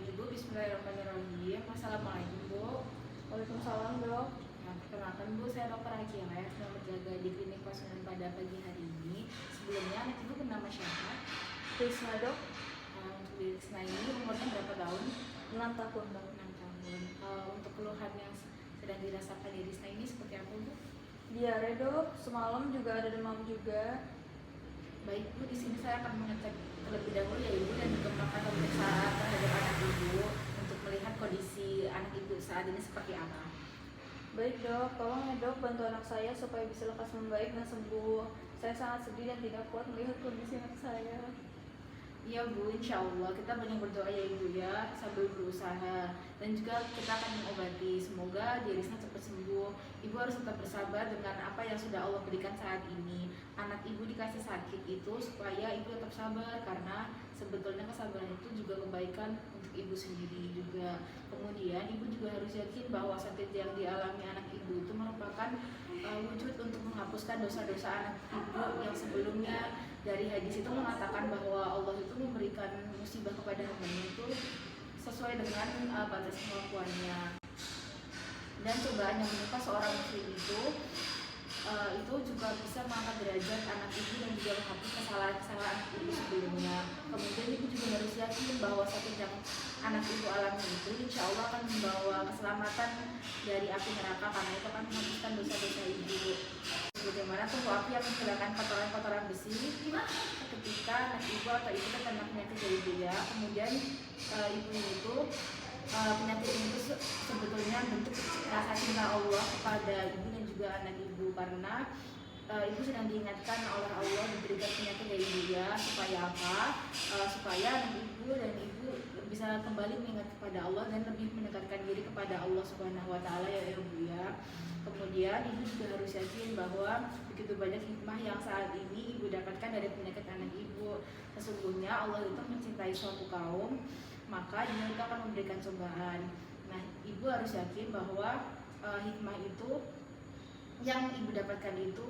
Baik Ibu, bismillahirrahmanirrahim. Assalamualaikum Bu. Waalaikumsalam dok. Nah, perkenalkan Bu, saya Dr. Akila yang sedang berjaga di klinik Pasuruan pada pagi hari ini. Sebelumnya anak Ibu bernama siapa? Prisma dok, Untuk Risna ini umurnya berapa tahun? 6 tahun dok. 6 tahun. Untuk keluhan yang sedang dirasakan di Risna ini seperti apa Bu? Diare dok, semalam juga ada demam juga. Baik Bu, di sini saya akan mengecek terlebih dahulu ya Ibu dan juga melakukan pemeriksaan terhadap anak Ibu untuk melihat kondisi anak Ibu saat ini seperti apa. Baik dok, tolong ya dok bantu anak saya supaya bisa lekas membaik dan sembuh. Saya sangat sedih dan tidak kuat melihat kondisi anak saya. Iya Bu, insya Allah kita banyak berdoa ya Ibu ya sambil berusaha dan juga kita akan mengobati. Semoga Risna cepat sembuh. Ibu harus tetap bersabar dengan apa yang sudah Allah berikan saat ini. Anak Ibu dikasih sakit itu supaya Ibu tetap sabar karena sebetulnya kesabaran itu juga kebaikan untuk Ibu sendiri juga. Kemudian Ibu juga harus yakin bahwa sakit yang dialami anak Ibu itu merupakan wujud untuk menghapuskan dosa-dosa anak Ibu yang sebelumnya. Dari hadis itu mengatakan bahwa Allah itu memberikan musibah kepada hambanya itu sesuai dengan batas kemampuannya, dan cobaan yang menimpa seorang muslim itu juga bisa mengangkat derajat anak ibu dan juga menghapus kesalahan-kesalahan anak ibu sebelumnya. Kemudian ibu juga harus yakin bahwa sakit yang anak ibu alami itu insya Allah akan membawa keselamatan dari api neraka karena itu akan menghapuskan dosa-dosa ibu. Bagaimana tubuh api yang menghilangkan kotoran-kotoran besi ketika anak ibu atau ibu terkena penyakit dari ibu ya. Kemudian ibu itu penyakit ini itu sebetulnya bentuk rasa cinta Allah kepada ibu dan juga anak ibu karena ibu sedang diingatkan oleh Allah diberikan penyakit dari ibu ya supaya apa? Supaya anak ibu dan ibu bisa kembali mengingat kepada Allah dan lebih mendekatkan diri kepada Allah Subhanahu Wa Taala ya ibu ya. Kemudian ibu juga harus yakin bahwa begitu banyak hikmah yang saat ini ibu dapatkan dari penyakit anak ibu. Sesungguhnya Allah itu mencintai suatu kaum, maka dia itu akan memberikan cobaan. Nah, ibu harus yakin bahwa hikmah itu yang ibu dapatkan itu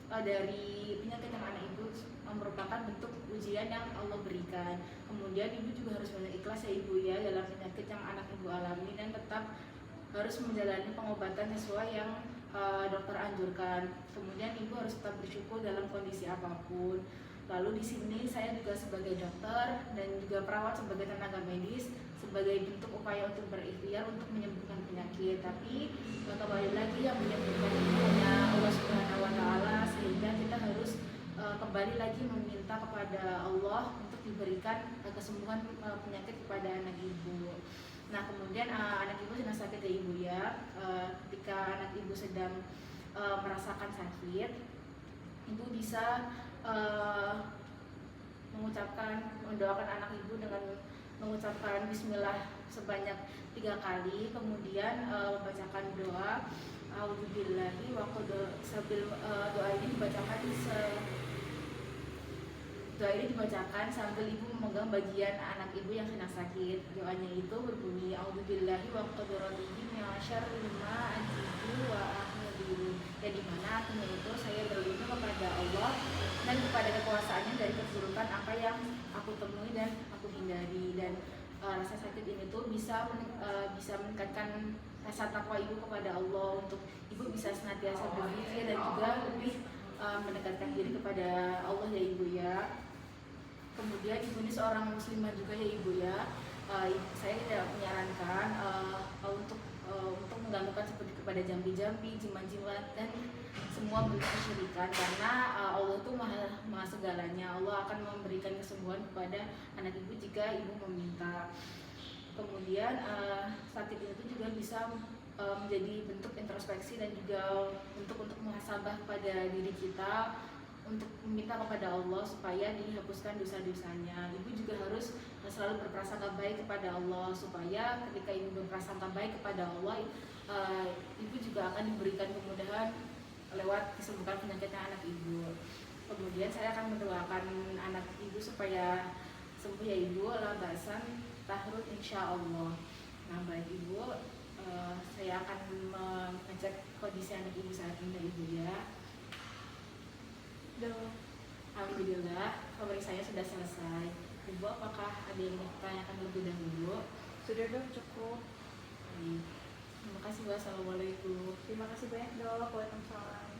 dari penyakit yang anak ibu merupakan bentuk ujian yang Allah berikan. Kemudian ibu juga harus banyak ikhlas ya ibu ya dalam penyakit yang anak ibu alami dan tetap harus menjalani pengobatan sesuai yang dokter anjurkan. Kemudian ibu harus tetap bersyukur dalam kondisi apapun. Lalu di sini saya juga sebagai dokter dan juga perawat sebagai tenaga medis sebagai bentuk upaya untuk berikhtiar untuk menyembuhkan penyakit. Tapi kembali lagi yang menyembuhkan itu hanya Allah Subhanahu Wa Taala, sehingga kita harus kembali lagi meminta kepada Allah untuk diberikan kesembuhan penyakit kepada anak ibu. Nah, kemudian anak ibu sedang sakit ya ibu ya. Ketika anak ibu sedang merasakan sakit, ibu bisa mendoakan anak ibu dengan mengucapkan Bismillah sebanyak 3 kali, kemudian membacakan doa A'udzubillahi wa sambil doa ini dibacakan sambil ibu memegang bagian anak ibu yang sedang sakit. Doanya itu berbunyi A'udzubillahi wa qudratihi min syarri ma ajidu wa ahmadu. Ya dimana artinya itu saya berlindung kepada Allah dan kepada kekuasaannya dari keburukan apa yang aku temui dan aku hindari. Dan rasa sakit ini tuh bisa meningkatkan rasa takwa ibu kepada Allah untuk ibu bisa senantiasa berzikir dan juga lebih mendekatkan diri kepada Allah ya ibu ya. Kemudian ibu ini seorang muslimah juga ya ibu ya. Saya tidak menyarankan untuk menggantungkan seperti kepada jambi-jambi, jimat-jimat dan semua bentuk kesyirikan karena Allah itu maha segalanya. Allah akan memberikan kesembuhan kepada anak ibu jika ibu meminta. Kemudian sakit itu juga bisa menjadi bentuk introspeksi dan juga untuk muhasabah pada diri kita, untuk meminta kepada Allah supaya dihapuskan dosa-dosanya. Ibu juga harus selalu berprasangka baik kepada Allah supaya ketika ibu berprasangka baik kepada Allah, ibu juga akan diberikan kemudahan lewat kesembuhan penyakitnya anak ibu. Kemudian saya akan mendoakan anak ibu supaya sembuh ya ibu, la basan tahrut insya Allah. Nah baik ibu, saya akan mengecek kondisi anak ibu saat ini ya ibu ya. Alhamdulillah, pemeriksanya sudah selesai. Ibu, apakah ada yang mau ditanyakan lebih dahulu? Sudah dok, cukup. Terima kasih. Wassalamualaikum. Terima kasih banyak dok. Waalaikumsalam.